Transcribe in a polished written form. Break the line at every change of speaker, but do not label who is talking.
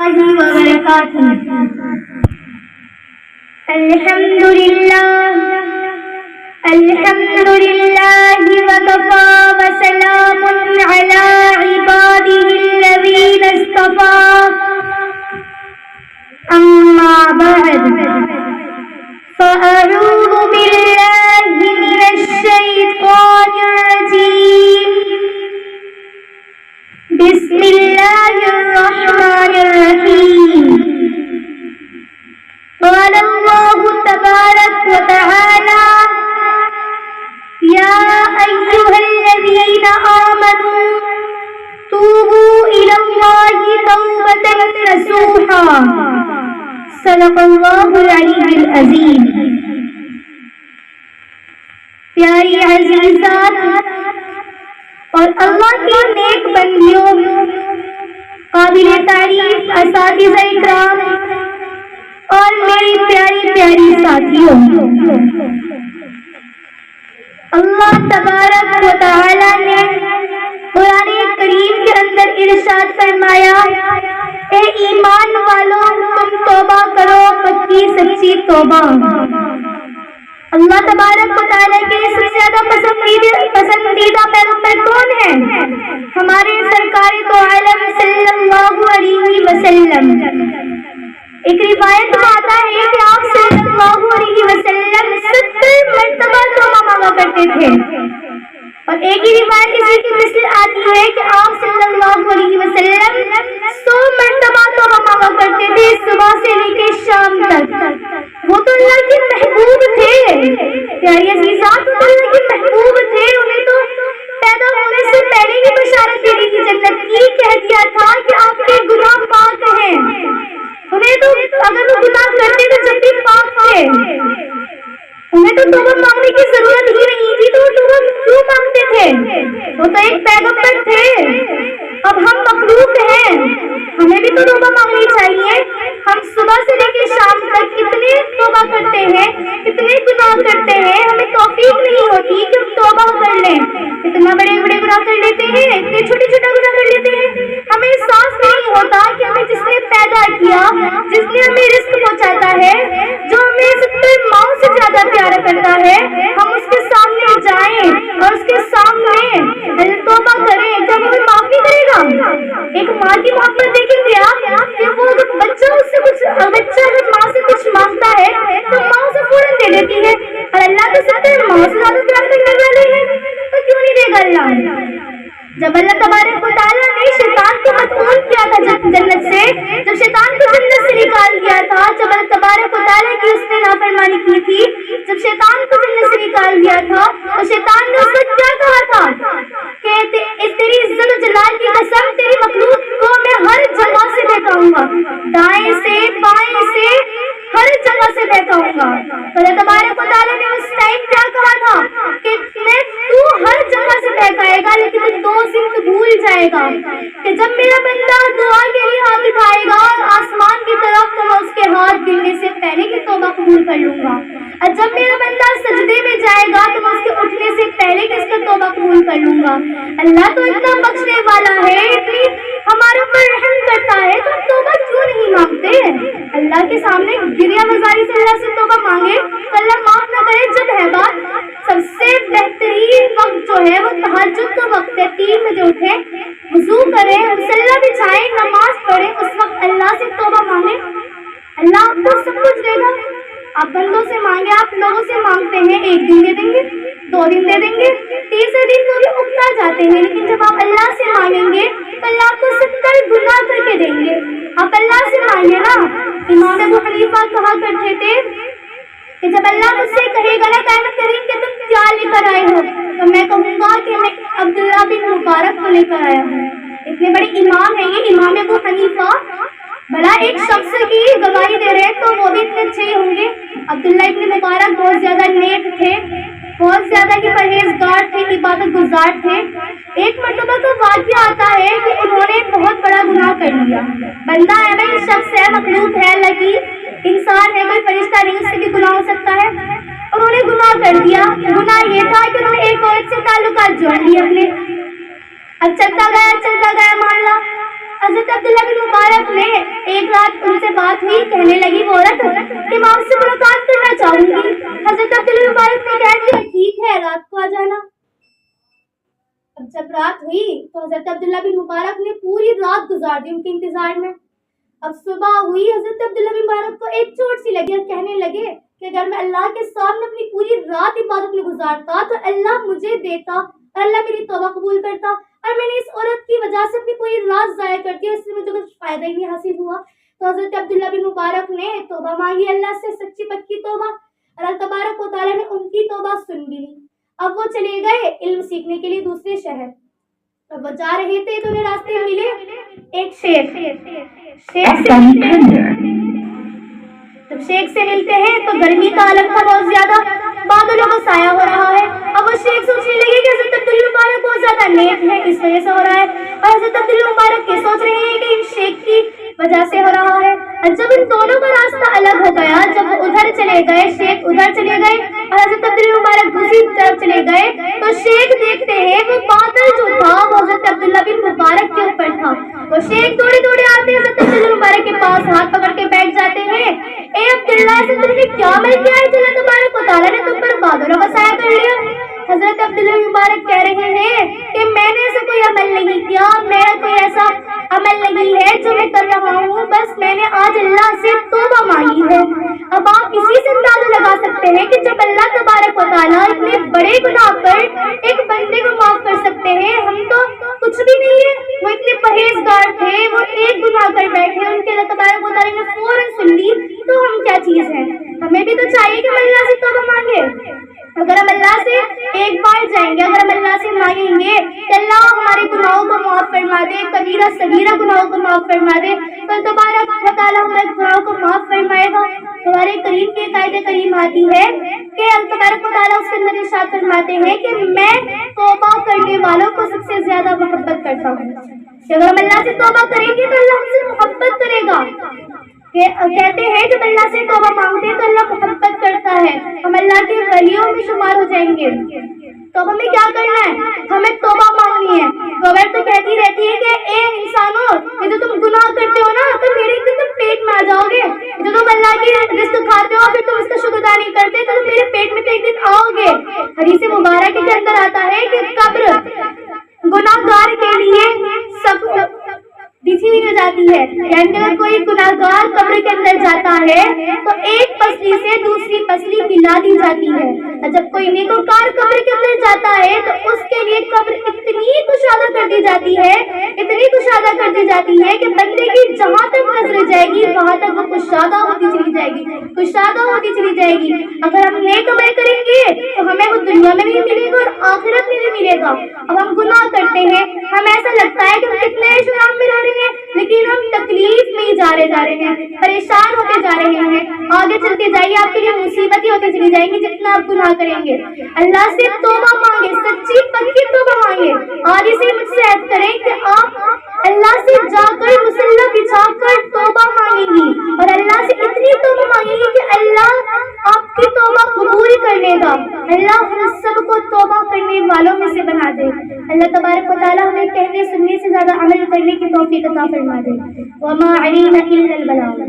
الله وبركاته. الحمد لله وكفى وسلام على عباده الذين اصطفى. أما بعد فأعوذ بالله من الشيطان الرجيم. بسم الله الرحمن الرحيم. قال الله تبارك وتعالى: يا أيها الذين آمنوا توبوا إلى الله توبة نصوحا. صدق اللہ العلی العظیم. پیاری عزیزات اور اللہ کے نیک بندیوں، قابل تعریف اساتذہ اکرام اور میری پیاری پیاری ساتھیوں، اللہ تبارک و تعالی نے قرآن کریم کے اندر ارشاد فرمایا: اے ایمان والوں، تم توبہ کرو، پکی سچی توبہ. اللہ تبارک و تعالیٰ کے سب سے زیادہ پسندیدہ پیغمبر کون ہے؟ ہمارے سرکار تو عالم صلی اللہ علیہ وسلم. ایک روایت میں آتا ہے کہ آپ صلی اللہ علیہ وسلم 70 مرتبہ توبہ مانگا کرتے تھے، اور ایک ہی روایت اسی کی مثل آتی ہے کہ آپ صلی اللہ علیہ وسلم 100 مرتبہ توبہ مانگا کرتے تھے، صبح سے لے کے شام تک. وہ تو اللہ کے محبوب تھے. پیاری عزیزات، وہ تو اللہ کے محبوب تھے. انہیں تو پیدا ہونے سے پہلے ہی بشارت دے دی تھی جنت کی. کہہ دیا تھا کہ آپ کے گناہ پاک ہیں. انہیں تو اگر وہ گناہ کرتے تو جب بھی پاک تھے. انہیں تو توبہ مانگنے کی ضرورت ہی نہیں تھی، تو وہ توبہ کیوں مانگتے تھے؟ وہ تو ایک پیغمبر تھے. اب ہم مخلوق ہیں، ہمیں بھی تو توبہ مانگنی چاہیے. ہم صبح سے لے کے شام تک کتنے توبہ کرتے ہیں، کتنے گناہ کرتے ہیں. ہمیں توفیق نہیں ہوتی کہ ہم توبہ کر لیں. اتنا بڑے بڑے گناہ کر لیتے ہیں، اتنے چھوٹے چھوٹے گناہ کر لیتے ہیں. ہمیں احساس نہیں ہوتا کہ ہمیں جس نے پیدا کیا، جس نے ہمیں رزق پہنچاتا ہے، جو ہمیں 70 ماؤں سے زیادہ پیارا کرتا ہے، ہم اس کے سامنے جائیں اور اس کے سامنے توبہ کریں. جب ہمیں معاف نہیں کرے گا. ایک ماں کی محبت دیکھیں گے آپ کہ وہ بچہ اس سے کچھ، بچہ اگر ماں سے کچھ مانگتا ہے تو ماں اسے فوراً دے دیتی ہے. اور اللہ تو 70 ماں سے زیادہ پیار کرنے والے ہیں، تو کیوں نہیں دے گا اللہ؟ جب اللہ تبارک و تعالیٰ نے شیطان کو مدعون کیا تھا جنت سے، جب شیطان کو جنت سے نکال دیا تھا، جب اللہ تبارک و تعالیٰ کی اس نے نافرمانی کی تھی، جب شیطان کو جنت سے نکال دیا تھا، تو شیطان نے اس کو کیا کہا تھا کہ تیری عزت و جلال کی قسم، تیری مخلوق کو میں ہر جگہ سے بہکاؤں گا، دائیں سے بائیں سے ہر جگہ سے بہکاؤں گا. تو اللہ تبارک و تعالیٰ نے اس ٹائم کیا کہا تھا کہ تو ہر جگہ سے بہکائے گا، لیکن تو 2 صرف بھول جائے گا کہ جب میرا بندہ دعا کے لیے ہاتھ اٹھائے گا آسمان کی طرف، تو میں اس کے ہاتھ گرنے سے پہلے کی توبہ قبول کر لوں گا. اور جب میرا بندہ سجدے میں جائے گا تو میں اس کے اٹھنے سے پہلے کی اس کا توبہ قبول کر لوں گا. اللہ تو اتنا بخشنے والا ہے، اتنی ہمارے اوپر رحم کرتا ہے، تو توبہ کیوں نہیں مانگتے؟ اللہ کے سامنے گریہ وزاری سے اللہ سے توبہ مانگے تو اللہ معاف نہ کرے. جب ہے بات، سب سے بہترین وقت جو ہے وہ تہجد کا وقت ہے. 3 بجے اٹھیں، وضو کریں، مصلی بچھائیں، نماز پڑھیں، اس وقت اللہ سے توبہ مانگیں. اللہ آپ کو سب کچھ دے گا. آپ بندوں سے مانگے، آپ لوگوں سے مانگتے ہیں، 1 دن دے دیں گے، 2 دن دے دیں گے، تیسرے دن کو بھی اکتا جاتے ہیں. لیکن جب آپ اللہ سے مانگیں گے تو اللہ آپ کو 70 گناہ کر کے دیں گے. آپ اللہ سے مانگے نا. امام ابو حنیفہ کہا کرتے تھے کہ جب اللہ مجھ سے کہے گا نا قیامت کریم کہ تم کیا لے کر آئے ہو، تو میں کہوں گا کہ میں عبداللہ بن مبارک کو لے کر آیا ہوں. اتنے بڑے امام ہیں یہ امام ابو حنیفہ. بھلا ایک شخص کی گواہی دے رہے تو وہ بھی اتنے اچھے ہوں گے. عبداللہ ابن مبارک بہت زیادہ نیک تھے، بہت زیادہ ہی پرہیزگار تھے، عبادت گزار تھے. ایک مرتبہ تو واقعہ آتا ہے کہ انہوں نے بہت بڑا گناہ کر لیا. بندہ ہے بھائی، شخص ہے، مخلوق ہے، لگی انسان ہے، کوئی فرشتہ نہیں، اس سے بھی گناہ ہو سکتا ہے. انہوں نے گناہ کر دیا. گناہ یہ تھا کہ انہوں نے ایک عورت سے تعلقات جوڑ لیے اپنے. اب چلتا گیا مان لا حضرت عبداللہ بن مبارک نے ایک मुलाकात हुई, कहने लगी वो औरत कि मैं आपसे मुलाकात करना चाहूंगी। हजरत अब्दुल्ला मुबारक ने कह दिया ठीक है, रात को आ जाना। अब जब रात हुई तो हजरत अब्दुल्ला बिन मुबारक ने पूरी रात गुजार दी उनके इंतजार में। अब सुबह हुई, हजरत अब्दुल्ला बिन मुबारक को एक चोट सी लगी और कहने लगे कि अगर मैं अल्लाह के सामने अपनी पूरी रात इबादत में गुजारता तो अल्लाह मुझे देता और अल्लाह मेरी तौबा कबूल करता, और मैंने इस औरत की वजह से अपनी पूरी रात ज़ाया कर दी, इससे मुझे कुछ फायदा ही नहीं हासिल हुआ। तो हजरत अब्दुल्ला बिन मुबारक ने तौबा मांगी अल्लाह से, सच्ची पक्की तौबा, और अल्लाह तबारक व तआला ने उनकी तौबा सुन भी ली। अब वो चले गए इल्म सीखने के लिए दूसरे शहर। अब वो जा रहे थे तो उन्हें रास्ते में मिले एक शेख से जब शेख से मिलते हैं तो गर्मी का आलम था बहुत ज्यादा, बादलों का साया हो रहा है। अब वो शेख सोचने लगे कि हजरत अब्दुल्ला मुबारक बहुत ज्यादा नेक है, इस वजह से हो रहा है, और हजरत अब्दुल्ला मुबारक के सोच रहे हैं कि इन शेख की वजह से हो रहा है। और जब इन दोनों का रास्ता अलग हो गया, जब वो उधर चले गए, शेख उधर चले गए और हजरत अब्दुल्ला मुबारक दूसरी तरफ चले गए, तो शेख देखते हैं वो बादल जो था वो हजरत अब्दुल्ला बिन मुबारक के ऊपर था। वो शेख दौड़े दौड़े आते हैं हजरत अब्दुल्ला मुबारक के पास, हाथ पकड़ के बैठ जाते हैं। ए अब्दुल्ला, से तुमने क्या अमल किया है? अल्लाह तबारक व तआला ने तुम पर बादलों का साया कर लिया। हजरत अब्दुल्ला मुबारक कह रहे हैं कि मैंने ऐसा कोई अमल नहीं किया, मेरा कोई ऐसा अमल नहीं है जो मैं कर रहा हूँ, बस मैंने आज अल्लाह से तौबा मांगी है। अब आप इसी से अंदाजा लगा सकते हैं कि जब अल्लाह तबारक व तआला इतने बड़े गुनाह पर एक बंदे को माफ कर सकते हैं, हम तो कुछ भी नहीं है। वो इतने परहेजगार थे, वो एक गुनाह कर बैठे, उनके अल्लाह तबारक व तआला ने फौरन सुन ली, तो हम क्या चीज है? हमें भी तो चाहिए कि हम अल्लाह से तौबा मांगे। अगर हम अल्लाह से एक बार जाएंगे, अगर हम अल्लाह से मांगेंगे कि अल्लाह हमारे गुनाहों को माफ फरमा दे, कबीरा सगीरा गुनाहों को माफ फरमा दे, तो तबारक व तआला हमारे गुनाहों को माफ फरमाएगा। हमारे करीम के कायदे करीम आती है कि अल्लाह तबारक व तआला उसके अंदर इरशाद फरमाते हैं कि मैं तौबा करने वालों को सबसे ज्यादा मोहब्बत करता हूँ। अगर हम अल्लाह से तौबा करेंगे तो अल्लाह हमसे मोहब्बत करेगा। कहते हैं जब अल्लाह से तौबा मांगते हैं तो अल्लाह मोहब्बत करता है, हम अल्लाह के वलियों में शुमार हो जाएंगे। तो हमें क्या करना है? हमें तौबा मांगनी है। गवर्नमेंट तो कहती रहती है कि ए इंसानों, ये तो तुम गुनाह करते हो ना, तो मेरे एक दिन तुम पेट में आ जाओगे। जो तुम अल्लाह की रिज़्क़ खाते हो फिर तुम इसका शुक्र नहीं करते, तो तुम मेरे पेट में तो एक दिन आओगे। हदीस मुबारक के अंदर आता है कि कब्र गुनाहगार के लिए सब बिछी हुई हो जाती है, यानी अगर कोई गुनाहगार कब्र के अंदर जाता है तो एक पसली से दूसरी पसली मिला दी जाती है, और जब कोई नेकोकार कब्र के अंदर जाता है तो उसके लिए कब्र इतनी कुशादा कर दी जाती है, इतनी कुशादा कर दी जाती है कि बंदे की जहाँ तक नजर जाएगी वहां तक वो कुशादा होती चली जाएगी, कुशादा होती चली जाएगी। अगर हम नेक अमल करेंगे तो हमें वो दुनिया में भी मिलेगा और आखिरत में भी मिलेगा। अब हम गुनाह करते हैं, हमें ऐसा लगता है कि हम कितने ऐशोआराम में रह रहे हैं, लेकिन हम तकलीफ में ही जा रहे हैं, परेशान होते जा रहे हैं। आगे चलते जाइए, आपके लिए मुसीबत ही होती चली जाएंगी जितना आप गुनाह करेंगे। अल्लाह से तौबा मांगे, सच्ची पक्की तौबा मांगे। आज इसे मुझसे ऐड करें कि आप अल्लाह से जाकर मुसल्ला बिछाकर तौबा मांगेंगी और अल्लाह से इतनी तौबा मांगेंगी कि अल्लाह आपकी तौबा कबूल कर लेगा। अल्लाह हम सबको तौबा करने वालों में से बना दे। अल्लाह तबारक व तआला हमें कहने सुनने से ज्यादा अमल करने की तौफीक अता फरमा दे। वमा अलैना इल्लल बलाग।